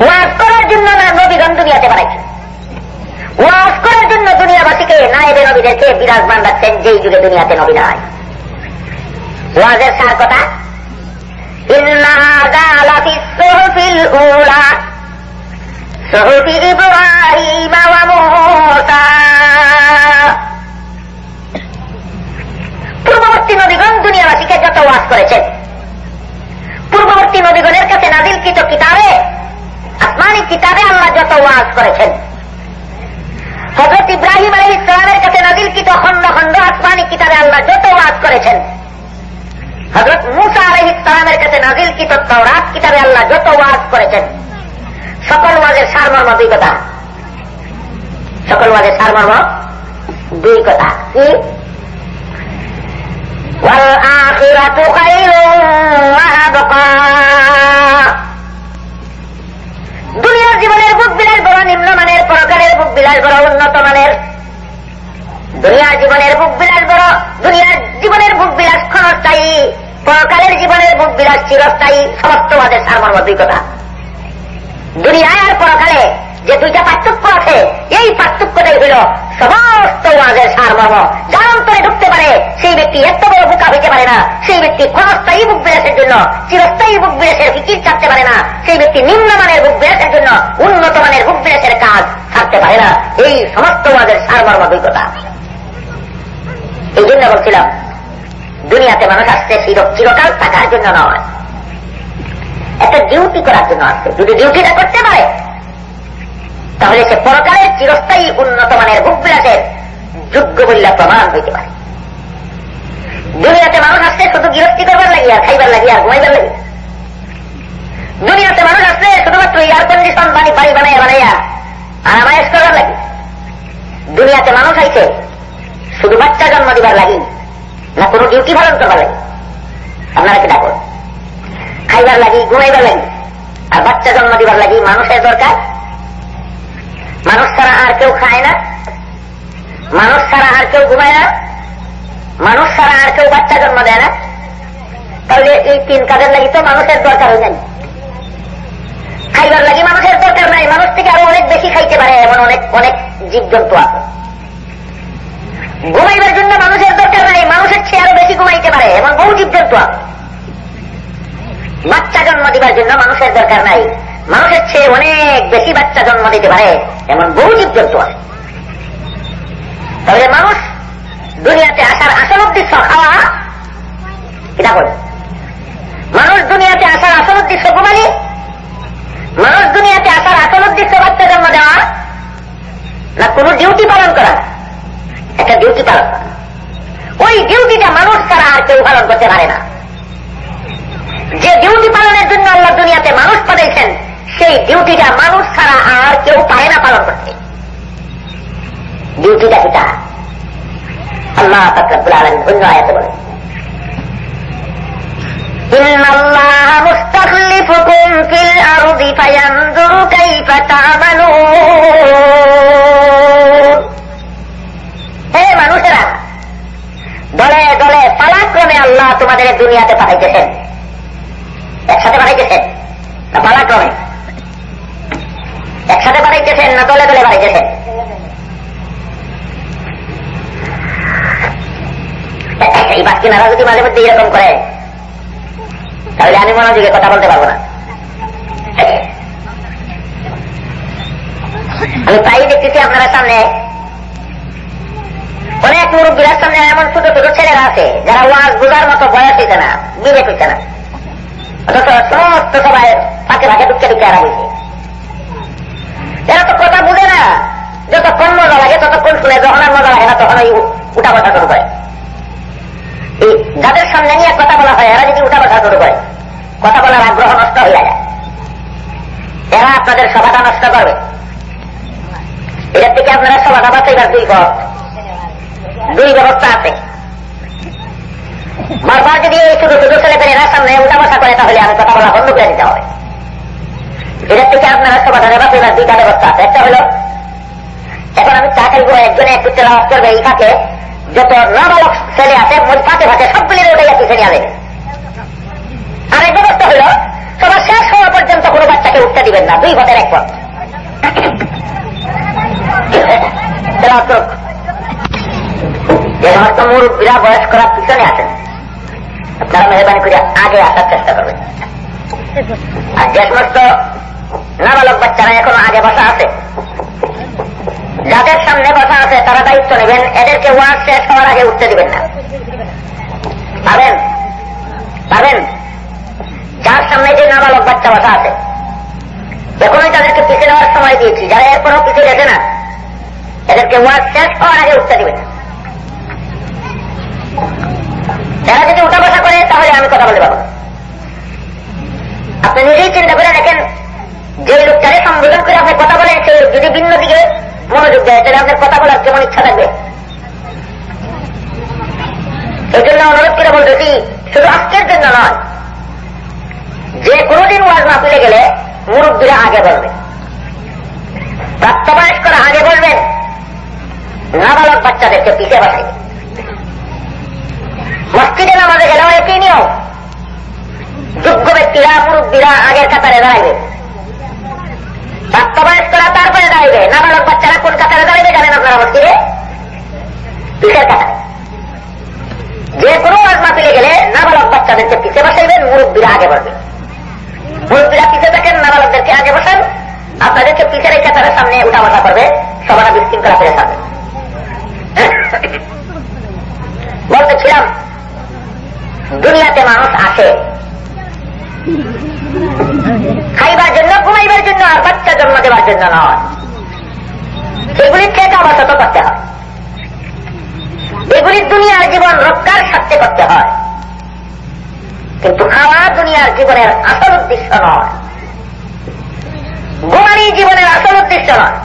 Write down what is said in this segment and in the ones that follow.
ওয়াজ করার জন্য না নবীগণ দুনিয়াতে বানাইছে, ওয়াজ করার জন্য দুনিয়াবাসীকে নায়েবে নবীদেরকে বিরাজমান রাখছেন যেই যুগে দুনিয়াতে নবী নাই। ওয়াজের সার কথা, ইন্না হাযা লাফিস সুহুফিল উলা সুহুফি ইব্রাহিম ওয়া মূসা। পূর্ববর্তী নবীগণ দুনিয়াবাসীকে যত ওয়াজ করেছেন, পূর্ববর্তী নবীগণের কাছে নাজিলকৃত কিতাবে, আসমানি কিতাবে আল্লাহ যত ওয়াজ করেছেন, হযরত ইব্রাহিম আলাইহিস সালামের কাছে নাজিলকৃত খন্ড খন্ড আসমানি কিতাবে আল্লাহ যত ওয়াজ করেছেন, হযরত মূসা আলাইহিস সালামের কাছে নাজিলকৃত তাওরাত কিতাবে আল্লাহ যত ওয়াজ করেছেন, সকল ওয়াজের সারমর্ম দুই কথা। সকল ওয়াজের সারমর্ম দুই কথা। কি? ওয়াল আখিরাতু খায়রুন ওয়া আবকা। দুনিয়ার জীবনের বুক বিলাস বড় নিম্নমানের, পরকালের বুক বিলাস বড় উন্নত মানের। দুনিয়ার জীবনের বুক বিলাস বড়, দুনিয়ার জীবনের বুক বিলাস ক্ষণস্থায়ী, পরকালের জীবনের বুক বিলাস চিরস্থায়ী। সমস্ত ওয়াজের সারমর্ম দুই কথা। দুনিয়ায় আর পরকালে যে দুইটা পার্থক্য আছে, এই পার্থক্যটাই হইল সমস্ত ওয়াজের সারমর্ম। যার অন্তরে ঢুকতে পারে সেই ব্যক্তি এত বড় বোকা হইতে পারে না। সেই ব্যক্তি ক্ষণস্থায়ী বুক বিলাসের জন্য চিরস্থায়ী বুক বিলাসের ফিকির ছাড়তে পারে না। সেই ব্যক্তি নিম্নমানের বুক বিলাসের জন্য উন্নত মানের বুক বিলাসের কাজ ছাড়তে পারে না। এই সমস্ত ওয়াজের সারমর্ম দুই কথা। এই জন্য বলছিলাম, দুনিয়াতে মানুষ আসছে চিরকাল থাকার জন্য নয়, একটা ডিউটি করার জন্য আসছে। যদি ডিউটিটা করতে পারে তাহলে সে পরকালের চিরস্থায়ী উন্নত মানের বুক বিলাসের যোগ্য বলে প্রমাণ হইতে পারে। দুনিয়াতে মানুষ আসছে শুধু গৃহস্থী করবার লাগি, আর খাইবার লাগি, আর ঘুমাইবার লাগি। দুনিয়াতে মানুষ আসছে শুধুমাত্র এয়ার কন্ডিশন বাড়ি বানাইয়া আরামায়েশ করবার লাগি। দুনিয়াতে মানুষ আইছে শুধু বাচ্চা জন্ম দিবার লাগি, না কোনো ডিউটি পালন করবার লাগি। আপনারা কি ডাকুন? খাইবার লাগি, ঘুমাইবার লাগি, আর বাচ্চা জন্ম দিবার লাগি মানুষের দরকার। মানুষ ছাড়া আর কেউ খায় না, মানুষ ছাড়া আর কেউ ঘুমায় না, মানুষ ছাড়া আর কেউ বাচ্চা জন্ম দেয় না। তাহলে এই তিন কাজের লাগি তো মানুষের দরকার হয়ে যায়। খাইবার লাগি মানুষের দরকার নাই, মানুষ থেকে আরো অনেক বেশি খাইতে পারে এমন অনেক অনেক জীবজন্তু আছে। ঘুমাইবার জন্য মানুষের দরকার নাই, মানুষের চেয়ে আরো বেশি ঘুমাইতে পারে এমন বহু জীবজন্তু আছে। বাচ্চা জন্ম দিবার জন্য মানুষের দরকার নাই, মানুষের চেয়ে অনেক বেশি বাচ্চা জন্ম দিতে পারে এমন বহু জীবজন্তু আছে। তাহলে মানুষ দুনিয়াতে আসার আসল উদ্দেশ্য খাওয়া, এটা বলে মানুষ দুনিয়াতে আসার আসল উদ্দেশ্য ঘুমানি, মানুষ দুনিয়াতে আসার আসল উদ্দেশ্য বাচ্চা জন্ম দেওয়া, না কোনো ডিউটি পালন করা। একটা ডিউটি পালন করা, ওই ডিউটিটা মানুষ ছাড়া আর কেউ পালন করতে পারে না। যে ডিউটি পালনের জন্য আল্লাহ দুনিয়াতে মানুষ পাঠাইছেন, সেই ডিউটিটা মানুষ ছাড়া আর কেউ পারে না পালন করতে। ডিউটিটা কিটা? আল্লাহ পাক রব্বুল আলামিন অন্য আয়াতে বলেন, ইন্নাল্লাহ মুস্তাখলিফুকুম ফিল আরদি ফায়ানজুরু কাইফা তা'মালুন। হে মানুষেরা, দলে দলে পালাক্রমে আল্লাহ তোমাদের দুনিয়াতে পাঠাইতেছেন। একসাথে বানাইতেছেন না পালাক্রমে? একসাথে বানাইতেছেন না দলে দলে বানাইতেছেন? এই বাচ্চিনারা যদি মাঝে মধ্যে এরকম করে তাহলে আমি মনোযোগে কথা বলতে পারবো না। আমি প্রায়ই দেখতেছি আপনারা সামনে অনেক মুরব্বীর সামনে এমন ছোট ছোট ছেলেরা আছে যারা ওয়াজ বোঝার মতো বয়স হইছে না, বিবেক হইছে না, অথচ সমস্ত সবাই ফাঁকে ফাঁকে ঢুকে ঢুকে আরা হয়েছে। এরা তো কথা বুঝে না, যতক্ষণ মজা লাগে ততক্ষণ শুনে, যখন আর মজা লাগে না তখন ওই উঠা বসা শুরু করে। এই যাদের সামনে নিয়ে কথা বলা হয় এরা যদি উঠা বসা শুরু করে, কথা বলার আগ্রহ নষ্ট হয়ে যায়। এরা আপনাদের সভাটা নষ্ট করবে। এটার থেকে আপনারা সভাটা বাঁচাইবার দুই ব্যবস্থা আছে। বারবার যদি এই ছোট ছোট ছেলেপেলেরা সামনে উঠা বসা করে তাহলে আমি কথা বলা বন্ধ করে দিতে হবে। এটার থেকে আপনারা সভাটা বাঁচাইবার দুইটা ব্যবস্থা আছে। একটা হলো, এখন আমি চা খাইব, একজনে একটু তেলাওয়াত করবে, এই ফাঁকে যত নাবালক ছেলে আছে ফাঁকে ফাঁকে সবগুলির ওটাই একটু ছেলে আনবে। আরেক ব্যবস্থা হলো, সবার শেষ হওয়া পর্যন্ত কোনো বাচ্চাকে উঠতে দিবে দিবেন না, 2 ভোটের 1 ভোট। যে সমস্ত মুরব্বীরা বয়স করার পিছনে আছেন, আপনারা মেহরবানি করে আগে আসার চেষ্টা করবেন। আর যে সমস্ত নাবালক বাচ্চারা এখনো আগে বসা আছে, যাদের সামনে বসা আছে তারা দায়িত্ব নেবেন, এদেরকে ওয়াজ শেষ হওয়ার আগে উঠতে দিবেন না। পাবেন যার সামনে যে নাবালক বাচ্চা বসা আছে, এখনই তাদেরকে পিছিয়ে দেওয়ার সময় দিয়েছি, যারা এরপরও পিছিয়ে গেছে না, এদেরকে ওয়াজ শেষ হওয়ার আগে উঠতে দিবেন না। এরা যদি উঠা বসা করে তাহলে আমি কথা বলতে পারবো। আপনি নিজেই চিন্তা করে দেখেন, যে লোকটারে সম্বোধন করে আপনি কথা বলেন, সে যদি ভিন্ন দিকে মনোযোগ দেয় তাহলে আপনার কথা বলার কেমন ইচ্ছা থাকবে। এই জন্য অনুরোধ করে বলতেছি, শুধু আজকের জন্য নয়, যে কোনোদিন ওয়াজ মাহফিলে গেলে মুরব্বীরা আগে বলবেন, প্রাপ্তবয়স্করা আগে বলবেন, নাবালক বাচ্চাদেরকে পিছিয়ে বসাইবে। মসজিদে নামাজে গেলেও একই নিয়ম, যোগ্য ব্যক্তিরা মুরব্বীরা আগের কাতারে দাঁড়াইবে, প্রাপ্তবয়স্করা তারপরে দাঁড়াইবে, নাবালক বাচ্চারা কোন কাতারে দাঁড়াইবে জানেন আপনারা? মসজিদে পিছের কাতারে। যে কোনো ওয়াজ মাহফিলে গেলে নাবালক বাচ্চাদেরকে পিছিয়ে বসাইবেন, মুরব্বীরা আগে বলবেন। মুরব্বীরা পিছিয়ে থাকেন, নাবালকদেরকে আগে বসান, আপনাদেরকে পিছের এই কাতারের সামনে উঠা বসা করবে, সবাই বিশৃঙ্খলা ফিরে থাকবে। বলতেছিলাম, দুনিয়াতে মানুষ আসে খাইবার জন্য, ঘুমাইবার জন্য, আর বাচ্চা জন্ম দেওয়ার জন্য নয়। এগুলির থেকে অবশত করতে হয়, এগুলির দুনিয়ার জীবন রক্ষার স্বার্থে করতে হয়, কিন্তু খাওয়া দুনিয়ার জীবনের আসল উদ্দেশ্য নয়, ঘুমানি জীবনের আসল উদ্দেশ্য নয়,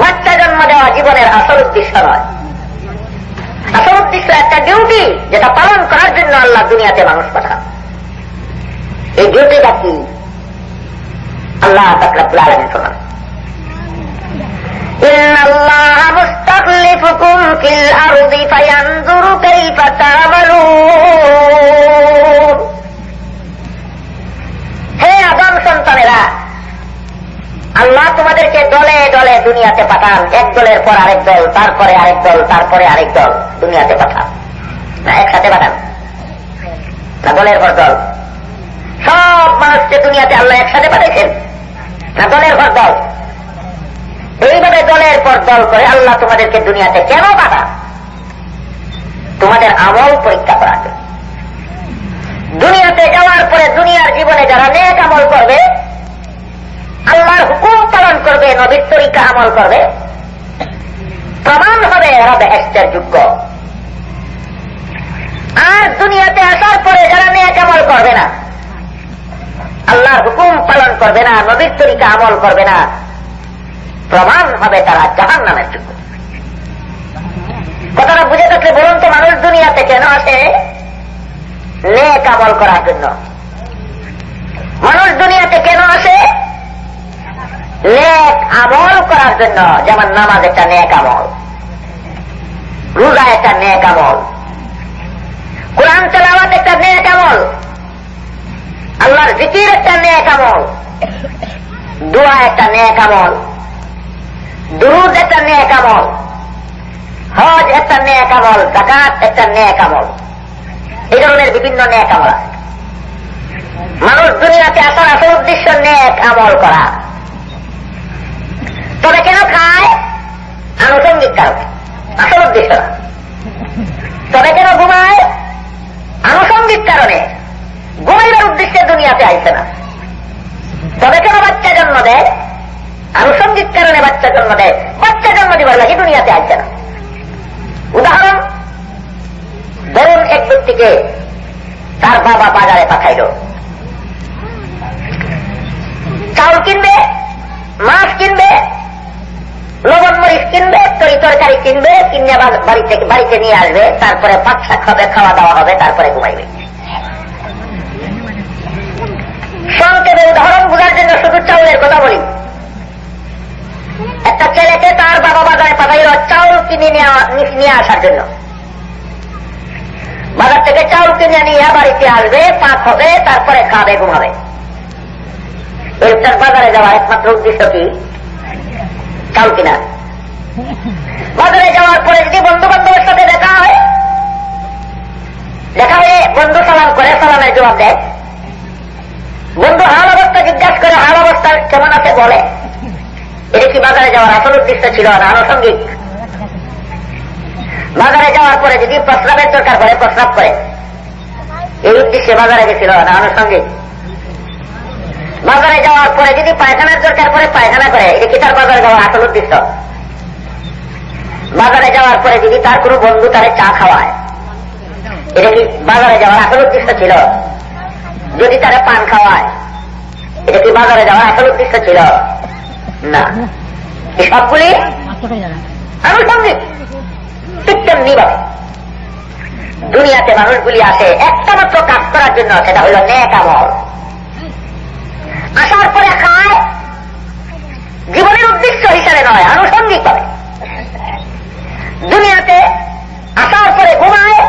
বাচ্চা জন্ম দেওয়া জীবনের আসল উদ্দেশ্য নয়। আসল উদ্দেশ্য একটা ডিউটি, যেটা পালন করার জন্য আল্লাহ দুনিয়াতে মানুষ পাঠান। এই ডিউটিটা কি? আল্লাহ পাক রব্বুল আলামিন শোনান, ইন্নাল্লাহ মুস্তাখলিফুকুম ফিল আরদি ফায়ানজুরু কাইফা তা'মালুন। হে আদম সন্তানেরা, আল্লাহ তোমাদেরকে দলে দলে দুনিয়াতে পাঠান, এক দলের পর আরেক দল, তারপরে আরেক দল, তারপরে আরেক দল দুনিয়াতে পাঠান। না একসাথে পাঠান, না দলের পর দল? সব মানুষকে দুনিয়াতে আল্লাহ একসাথে পাঠাইছেন, না দলের পর দল? এইভাবে দলের পর দল করে আল্লাহ তোমাদেরকে দুনিয়াতে কেন পাঠান? তোমাদের আমল পরীক্ষা করার জন্য। দুনিয়াতে যাওয়ার পরে দুনিয়ার জীবনে যারা নেক আমল করবে, আল্লাহর হুকুম পালন করবে, নবীর তরিকা আমল করবে, প্রমাণ হবে এরা বেহেশতের যোগ্য। আর দুনিয়াতে আসার পরে যারা নেক আমল করবে না, আল্লাহর হুকুম পালন করবে না, নবীর তরিকা আমল করবে না, প্রমাণ হবে তারা জাহান্নামের যোগ্য। কথাটা বুঝে থাকলে বলুন তো, মানুষ দুনিয়াতে কেন আসে? নেক আমল করার জন্য। মানুষ দুনিয়াতে কেন আসে? নেক আমল করার জন্য। যেমন নামাজ একটা নেক আমল, রোজা একটা নেক আমল, কোরআন তেলাওয়াত একটা নেক আমল, আল্লাহর জিকির একটা নেক আমল, দোয়া একটা নেক আমল, দুরূদ একটা নেক আমল, হজ একটা নেক আমল, যাকাত একটা নেক আমল। এই ধরনের বিভিন্ন নেক আমল আছে। মানুষ দুনিয়াতে আসার আসল উদ্দেশ্য নেক আমল করা। তবে কেন খায়? আনুষঙ্গিক কারণে, আসল উদ্দেশ্য না। তবে কেন ঘুমায়? আনুষঙ্গিক কারণে, ঘুমাইবার উদ্দেশ্যে দুনিয়াতে আইছে না। তবে কেন বাচ্চা জন্ম দেয়? আনুষঙ্গিক কারণে বাচ্চা জন্ম দেয়, বাচ্চা জন্ম দিবার লাগে দুনিয়াতে আইছে না। উদাহরণ, ধরুন এক ব্যক্তিকে তার বাবা বাজারে পাঠাইল, চাউল কিনবে, মাছ কিনবে, লবণ মরিচ কিনবে, তরকারি কিনবে, কিনে বাড়িতে নিয়ে আসবে, তারপরে ভাত শাক হবে, খাওয়া দাওয়া হবে, তারপরে ঘুমাইবে। সংক্ষেপে উদাহরণ বোঝার জন্য শুধু চাউলের কথা বলি। একটা ছেলেকে তার বাবা বাজারে পাঠাইল চাউল কিনে নিয়ে আসার জন্য। বাজার থেকে চাউল কিনে নিয়ে বাড়িতে আসবে, পাক হবে, তারপরে খাবে, ঘুমাবে। এরটার বাজারে যাওয়ার একমাত্র উদ্দেশ্য কি? চাল কিনা। বাজারে যাওয়ার পরে যদি বন্ধু বান্ধবের সাথে দেখা হয়ে বন্ধু সালাম করে, সালামের জবাব দেয়, বন্ধু হাল অবস্থা জিজ্ঞাসা করে, হাল অবস্থা কেমন আছে বলে, এটা কি বাজারে যাওয়ার আসল উদ্দেশ্য ছিল না আনুষঙ্গিক? বাজারে যাওয়ার পরে যদি প্রস্রাবের দরকার পড়ে প্রস্রাব করে, এই উদ্দেশ্যে বাজারে গেছিল না আনুষঙ্গিক? বাজারে যাওয়ার পরে যদি পায়খানার দরকার পড়ে পায়খানা করে, এটা কি তার বাজারে যাওয়ার আসল উদ্দেশ্য? বাজারে যাওয়ার পরে যদি তার কোনো বন্ধু তারে চা খাওয়ায়, এটা কি বাজারে যাওয়ার আসল উদ্দেশ্য ছিল? যদি তারা পান খাওয়ায়, এটা কি বাজারে যাওয়ার আসল উদ্দেশ্য ছিল? না, এই সবগুলি আনুষঙ্গিক। ঠিক তেমনি ভাবে দুনিয়াতে মানুষগুলি আসে একটা মাত্র কাজ করার জন্য, সেটা হল নেক আমল। আসার পরে খায় জীবনের উদ্দেশ্য হিসাবে নয়, আনুষঙ্গিক ভাবে। দুনিয়াতে আসার পরে ঘুমায়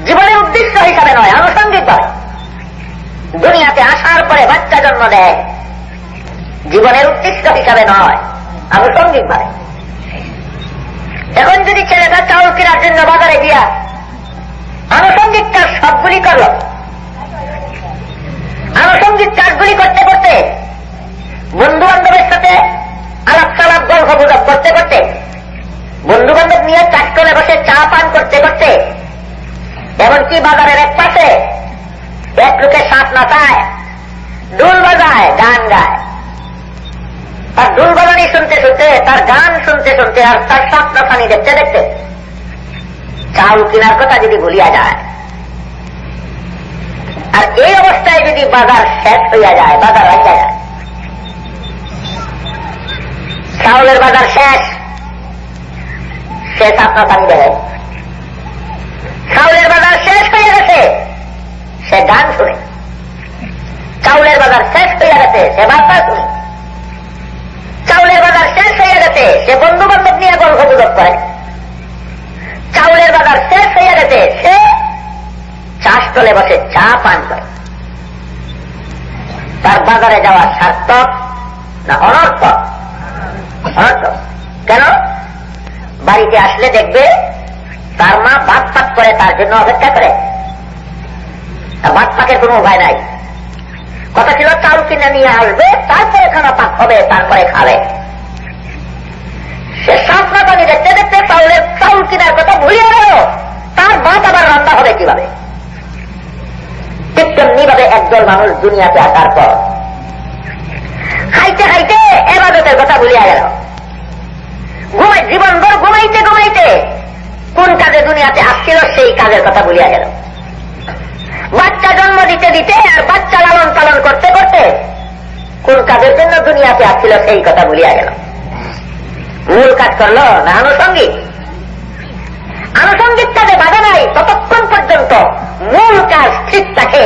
জীবনের উদ্দেশ্য হিসাবে নয়, আনুষঙ্গিক ভাবে। দুনিয়াতে আসার পরে বাচ্চা জন্ম দেয় জীবনের উদ্দেশ্য হিসাবে নয়, আনুষঙ্গিক ভাবে। এখন যদি ছেলেটা চাউল কেনার জন্য বাজারে গিয়া আনুষঙ্গিক কাজ সবগুলি করল, আনুষঙ্গিক কাজগুলি করতে করতে বন্ধু বান্ধবের সাথে আলাপ সালাপ গল্প গুজব করতে করতে, বন্ধু বান্ধব নিয়ে চাটকলে বসে চা পান করতে করতে, এমনকি বাজারের এক পাশে এক লোকে শ্বাস নাচায়, ডুল বাজায়, গান গায়, তার ডুল বাজানি শুনতে শুনতে, তার গান শুনতে শুনতে, আর তার শ্বাস নাচানি দেখতে দেখতে চাউল কেনার কথা যদি ভুলিয়া যায়, আর এই অবস্থায় যদি বাজার শেষ হইয়া যায়, বাজার রাখা যায়, চাউলের বাজার শেষ, সে শ্বাস নাচানি দেয়, চাউলের বাজার শেষ হয়ে গেছে, সে গান শুনে, চাউলের বাজার শেষ হয়ে গেছে, সে বার্তা শুনে, চাউলের বাজার শেষ হয়ে গেছে, সে বন্ধু বান্ধব নিয়ে গল্প গুজব করে, চাউলের বাজার শেষ হয়ে গেছে, সে চাষতলে বসে চা পান করে। তার বাজারে যাওয়া সার্থক না অনর্থক? অনর্থক। কেন? বাড়িতে আসলে দেখবে তার মা ভাত পাক করে, তার জন্য অপেক্ষা করে, ভাত পাকের কোন উপায় নাই। কথা ছিল চাউল কিনে নিয়ে আসবে, তারপরে খানা পাক হবে, তারপরে খাবে। সে সাপনা পানি দেখতে দেখতে চাউল কিনার কথা ভুলিয়ে গেল, তার ভাত আবার রান্না হবে কিভাবে? ঠিক তেমনি ভাবে একদল মানুষ দুনিয়াতে আসার পর খাইতে খাইতে ইবাদতের কথা ভুলিয়া গেল, জীবনভর ঘুমাইতে ঘুমাইতে কোন কাজে দুনিয়াতে আসছিল সেই কাজের কথা ভুলিয়া গেল। বাচ্চা জন্ম দিতে দিতে আর বাচ্চা লালন পালন করতে করতে কোন কাজের জন্য দুনিয়াতে আসছিল সেই কথা ভুলিয়া গেল। মূল কাজ করলো না আনুষঙ্গিক? আনুষঙ্গিক কাজে বাধা নাই ততক্ষণ পর্যন্ত মূল কাজ ঠিক থাকে,